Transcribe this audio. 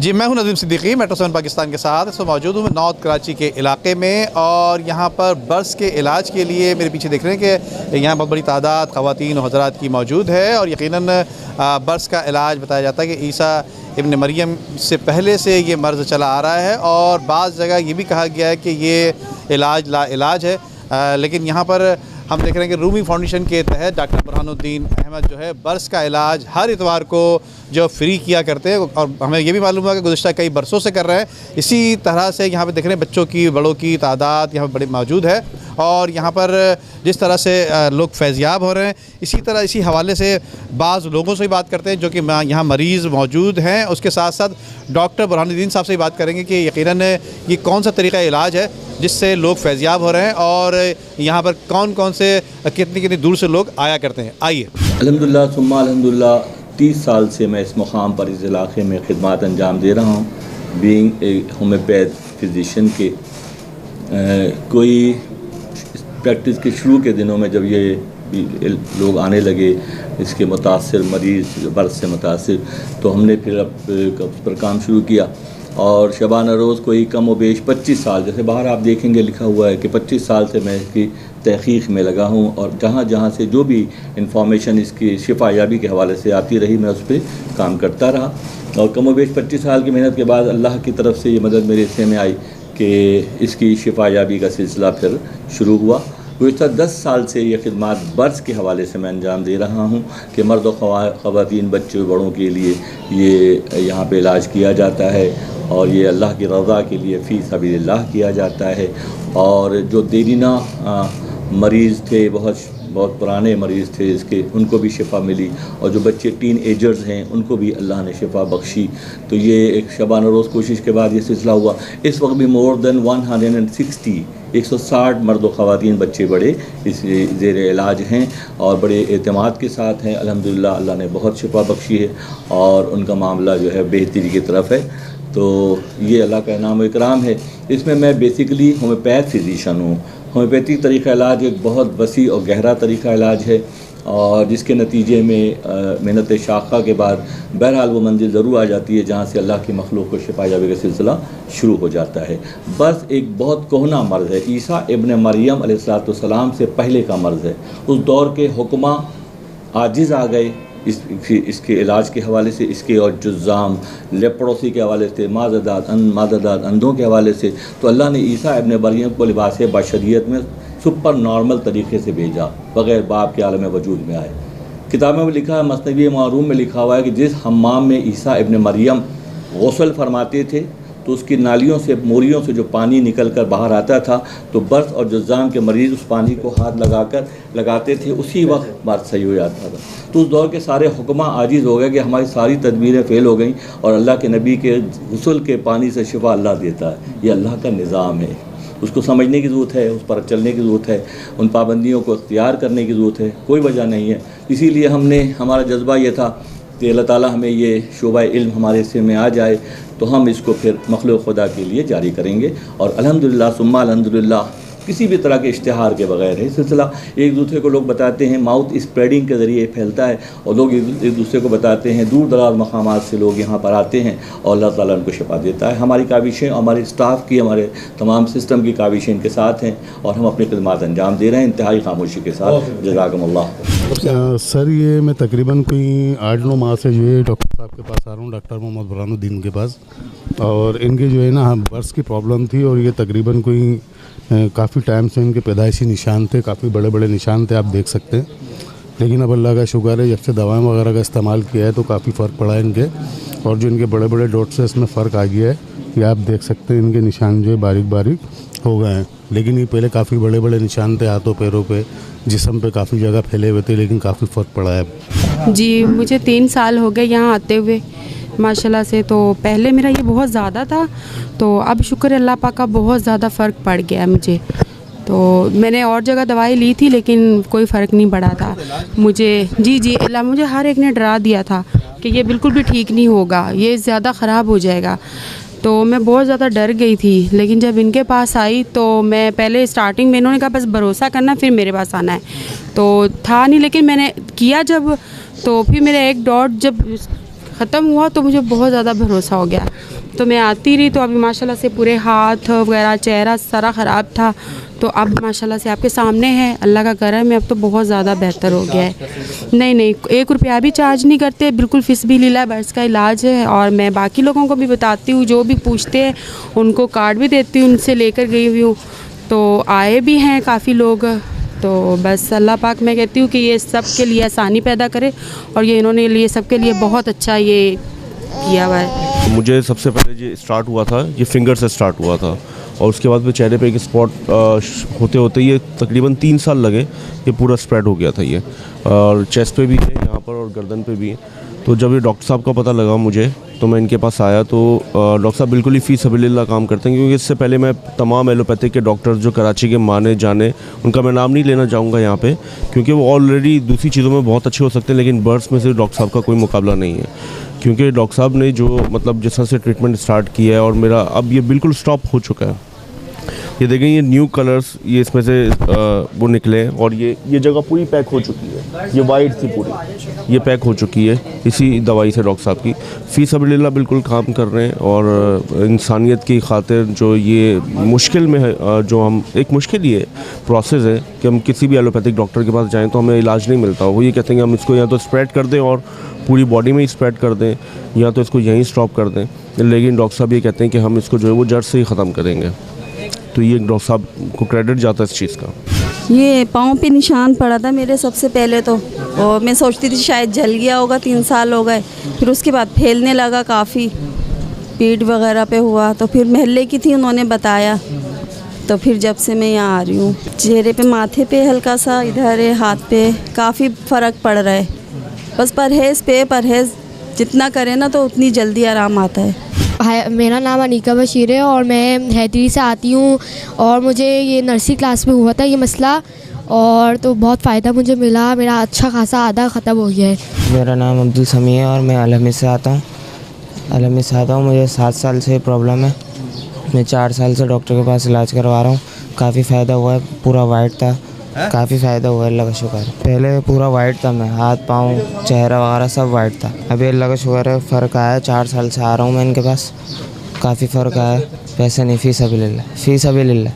जी, मैं हूं नदीम सिद्दीकी, मेट्रो 7 पाकिस्तान के साथ। इस वक्त मौजूद हूं नॉर्थ कराची के इलाके में और यहाँ पर बर्स के इलाज के लिए मेरे पीछे देख रहे हैं कि यहाँ बहुत बड़ी तादाद ख़वातीन और हज़रात की मौजूद है। और यकीनन बर्स का इलाज बताया जाता है कि ईसा इब्न मरियम से पहले से ये मर्ज़ चला आ रहा है और बाज़ जगह ये भी कहा गया है कि ये इलाज लाइलाज है। लेकिन यहाँ पर हम देख रहे हैं कि रूमी फाउंडेशन के तहत डॉक्टर बुरहानुद्दीन अहमद जो है बर्स का इलाज हर इतवार को जो फ्री किया करते हैं और हमें ये भी मालूम हुआ कि गुज़िश्ता कई बरसों से कर रहे हैं। इसी तरह से यहाँ पे देख रहे हैं बच्चों की बड़ों की तादाद यहाँ पर बड़ी मौजूद है और यहाँ पर जिस तरह से लोग फैज़याब हो रहे हैं इसी तरह इसी हवाले से बाज़ लोगों से भी बात करते हैं जो कि यहाँ मरीज़ मौजूद हैं। उसके साथ साथ डॉक्टर बुरहानुद्दीन साहब से भी बात करेंगे कि यकीनन ये कौन सा तरीक़ा इलाज है जिससे लोग फैज़याब हो रहे हैं और यहाँ पर कौन कौन से कितनी दूर से लोग आया करते हैं। आइए। अल्हम्दुलिल्लाह सुम्मा अल्हम्दुलिल्लाह 30 साल से मैं इस मुकाम पर इस इलाक़े में ख़िदमत अंजाम दे रहा हूँ। बीइंग ए होम्योपैथ फिजिशियन के कोई प्रैक्टिस के शुरू के दिनों में जब ये लोग आने लगे इसके मुतासिर मरीज़ बर्स से मुतासिर, तो हमने फिर अब उस पर काम शुरू किया और शबाना रोज़ कोई कम व बेश 25 साल, जैसे बाहर आप देखेंगे लिखा हुआ है कि 25 साल से मैं इसकी तहक़ीक़ में लगा हूँ और जहाँ जहाँ से जो भी इंफॉर्मेशन इसकी शिफायाबी के हवाले से आती रही मैं उस पर काम करता रहा। और कम व बेश 25 साल की मेहनत के बाद अल्लाह की तरफ से ये मदद मेरे हिस्से में आई कि इसकी शिफायाबी का सिलसिला फिर शुरू हुआ। गुज़िश्ता 10 साल से ये खिदमत बर्स के हवाले से मैं अंजाम दे रहा हूँ कि मर्द और ख़वातीन बच्चों बड़ों के लिए ये यहाँ पे इलाज किया जाता है और ये अल्लाह की रज़ा के लिए फ़ी सबीलिल्लाह किया जाता है। और जो देरीना मरीज़ थे, बहुत पुराने मरीज़ थे इसके, उनको भी शिफा मिली और जो बच्चे टीन एजर्स हैं उनको भी अल्लाह ने शिफा बख्शी। तो ये एक शबाना रोज़ कोशिश के बाद ये सिलसिला हुआ। इस वक्त भी मोर दैन 160 मर्द व ख़वातीन बच्चे बड़े इस ज़ेर इलाज हैं और बड़े एतमाद के साथ हैं। अल्हम्दुलिल्लाह अल्लाह ने बहुत शिफा बख्शी है और उनका मामला जो है बेहतरी की तरफ है। तो ये अल्लाह का इनाम व इकराम है। इसमें मैं बेसिकली होम्योपैथ फिजिशियन हूँ। होम्योपैथिक तरीक़ा इलाज एक बहुत वसी और गहरा तरीक़ा इलाज है और जिसके नतीजे में मेहनत शाखा के बाद बहरहाल वो मंजिल ज़रूर आ जाती है जहाँ से अल्लाह की मखलूक को शिफा याबी का सिलसिला शुरू हो जाता है। बस एक बहुत कोहना मर्ज़ है, ईसा इब्न मरियम अलैहिस्सलाम से पहले का मर्ज़ है। उस दौर के हुक्मा आजिज़ आ गए इसके इलाज के हवाले से, इसके और जुज़ाम लेपड़ोसी के हवाले से, माज़दाद अंधों के हवाले से। तो अल्लाह ने ईसा इब्न मरियम को लिबास बशरियत में सुपर नॉर्मल तरीक़े से भेजा, बग़ैर बाप के आलम वजूद में आए। किताबों में लिखा है, मसनवी मारूम में लिखा हुआ है कि जिस हम्माम में ईसा इब्न मरियम गुस्ल फरमाते थे तो उसकी नालियों से, मोरियों से जो पानी निकल कर बाहर आता था तो बर्स और जुज़ाम के मरीज़ उस पानी को हाथ लगाते थे, उसी वक्त बात सही हो जाता था। तो उस दौर के सारे हुक्मा आजिज़ हो गए कि हमारी सारी तदबीरें फ़ेल हो गई और अल्लाह के नबी के गुस्ल के पानी से शिफा अल्लाह देता है। ये अल्लाह का निज़ाम है, उसको समझने की ज़रूरत है, उस पर चलने की ज़रूरत है, उन पाबंदियों को इख्तियार करने की ज़रूरत है, कोई वजह नहीं है। इसीलिए हमारा जज्बा ये था कि अल्लाह ताला हमें ये शोबा इल्म हमारे हिस्से में आ जाए तो हम इसको फिर मखलूक खुदा के लिए जारी करेंगे। और अल्हम्दुलिल्लाह सुम्मा अल्हम्दुलिल्लाह किसी भी तरह के इश्तिहार के बगैर है सिलसिला। एक दूसरे को लोग बताते हैं, माउथ स्प्रेडिंग के ज़रिए फैलता है और लोग एक दूसरे को बताते हैं। दूर दराज मकामात से लोग यहाँ पर आते हैं और अल्लाह ताला उनको शिफा देता है। हमारी काविशें, हमारे स्टाफ की, हमारे तमाम सिस्टम की काविशें इनके साथ हैं और हम अपनी खिदमत अंजाम दे रहे हैं इंतहाई खामोशी के साथ। जज़ाकमुल्लाह। सर ये मैं तकरीबन कोई 8-9 माह से जो है डॉक्टर साहब के पास आ रहा हूँ, डॉक्टर मोहम्मद बुरहानुद्दीन के पास। और इनके जो है ना बर्स की प्रॉब्लम थी और ये तकरीबन कोई काफ़ी टाइम से इनके पैदाइशी निशान थे, काफ़ी बड़े बड़े निशान थे, आप देख सकते हैं। लेकिन अब अल्लाह का शुक्र है, जब से दवाएं वगैरह का इस्तेमाल किया है तो काफ़ी फ़र्क पड़ा है इनके। और जो इनके बड़े बड़े डॉट्स हैं इसमें फ़र्क आ गया है, ये आप देख सकते हैं। इनके निशान जो है बारीक बारीक हो गए हैं, लेकिन ये पहले काफ़ी बड़े बड़े निशान थे हाथों पैरों पे, जिस्म पे काफ़ी जगह फैले हुए थे, लेकिन काफ़ी फ़र्क पड़ा है। जी मुझे 3 साल हो गए यहाँ आते हुए माशाल्लाह से। तो पहले मेरा ये बहुत ज़्यादा था, तो अब शुक्र अल्लाह पाक का बहुत ज़्यादा फ़र्क पड़ गया मुझे। तो मैंने और जगह दवाई ली थी लेकिन कोई फ़र्क नहीं पड़ा था मुझे। जी अल्लाह, मुझे हर एक ने डरा दिया था कि ये बिल्कुल भी ठीक नहीं होगा, ये ज़्यादा ख़राब हो जाएगा। तो मैं बहुत ज़्यादा डर गई थी। लेकिन जब इनके पास आई तो मैं पहले स्टार्टिंग में इन्होंने कहा बस भरोसा करना, फिर मेरे पास आना है, तो था नहीं। लेकिन मैंने किया जब, तो फिर मेरा एक डॉट जब ख़त्म हुआ तो मुझे बहुत ज़्यादा भरोसा हो गया। तो मैं आती रही, तो अभी माशाल्लाह से पूरे हाथ वगैरह चेहरा सारा ख़राब था, तो अब माशाल्लाह से आपके सामने है, अल्लाह का करम है, अब तो बहुत ज़्यादा बेहतर हो गया है। नहीं 1 रुपया भी चार्ज नहीं करते, बिल्कुल फ़ीस भी लीला बर्ड्स का इलाज है। और मैं बाकी लोगों को भी बताती हूँ, जो भी पूछते हैं उनको कार्ड भी देती हूँ, उनसे लेकर गई हुई हूँ, तो आए भी हैं काफ़ी लोग। तो बस अल्लाह पाक मैं कहती हूँ कि ये सब के लिए आसानी पैदा करे, और ये इन्होंने लिए सबके लिए बहुत अच्छा ये किया हुआ है। मुझे सबसे पहले ये स्टार्ट हुआ था, ये फिंगर से स्टार्ट हुआ था, और उसके बाद में चेहरे पे एक स्पॉट होते होते ये तकरीबन 3 साल लगे, ये पूरा स्प्रेड हो गया था ये, और चेस्ट पे भी है यहाँ पर और गर्दन पे भी है। तो जब ये डॉक्टर साहब का पता लगा मुझे, तो मैं इनके पास आया, तो डॉक्टर साहब बिल्कुल ही फ़ी सबिलिल्लाह काम करते हैं, क्योंकि इससे पहले मैं तमाम एलोपैथिक के डॉक्टर जो कराची के माने जाने, उनका मैं नाम नहीं लेना चाहूँगा यहाँ पे, क्योंकि वो ऑलरेडी दूसरी चीज़ों में बहुत अच्छे हो सकते हैं, लेकिन बर्ड्स में से डॉक्टर साहब का कोई मुकाबला नहीं है। क्योंकि डॉक्टर साहब ने जो मतलब जिस तरह से ट्रीटमेंट स्टार्ट किया है, और मेरा अब ये बिल्कुल स्टॉप हो चुका है। ये देखें, ये न्यू कलर्स ये इसमें से वो निकले, और ये जगह पूरी पैक हो चुकी है, ये वाइट थी पूरी, ये पैक हो चुकी है इसी दवाई से डॉक्टर साहब की। फ़ी सबिलिल्लाह बिल्कुल काम कर रहे हैं, और इंसानियत की खातिर जो ये मुश्किल में है, जो हम एक मुश्किल ये प्रोसेस है कि हम किसी भी एलोपैथिक डॉक्टर के पास जाएँ तो हमें इलाज नहीं मिलता। वो ये कहते हैं कि हम इसको या तो स्प्रेड कर दें और पूरी बॉडी में ही स्प्रेड कर दें, या तो इसको यहीं स्टॉप कर दें, लेकिन डॉक्टर साहब ये कहते हैं कि हम इसको जो है वो जड़ से ही ख़त्म करेंगे। तो ये डॉक्टर साहब को क्रेडिट जाता है इस चीज़ का। ये पाँव पे निशान पड़ा था मेरे सबसे पहले तो, और मैं सोचती थी शायद जल गया होगा, 3 साल हो गए। फिर उसके बाद फैलने लगा काफ़ी, पीठ वगैरह पे हुआ, तो फिर महल्ले की थी, उन्होंने बताया, तो फिर जब से मैं यहाँ आ रही हूँ। चेहरे पे, माथे पे हल्का सा, इधर है हाथ पे, काफ़ी फ़र्क पड़ रहा है। बस परहेज़ जितना करें ना तो उतनी जल्दी आराम आता है। मेरा नाम अनीका बशीर है और मैं हैदरी से आती हूँ, और मुझे ये नर्सरी क्लास में हुआ था ये मसला, और तो बहुत फ़ायदा मुझे मिला, मेरा अच्छा खासा आधा ख़त्म हो गया है। मेरा नाम अब्दुल समी है और मैं अलहमी से आता हूँ। मुझे 7 साल से प्रॉब्लम है। मैं 4 साल से डॉक्टर के पास इलाज करवा रहा हूँ, काफ़ी फ़ायदा हुआ है। पूरा वाइट था, काफ़ी फ़ायदा हुआ है, अल्लाह का शुक्र है। पहले पूरा वाइट था, मैं हाथ पाँव चेहरा वगैरह सब वाइट था। अभी अल्लाह का शुक्र है, फ़र्क आया। 4 साल से आ रहा हूँ मैं इनके पास, काफ़ी फ़र्क आया। पैसे नहीं, फ़ी सबिलिल्लाह।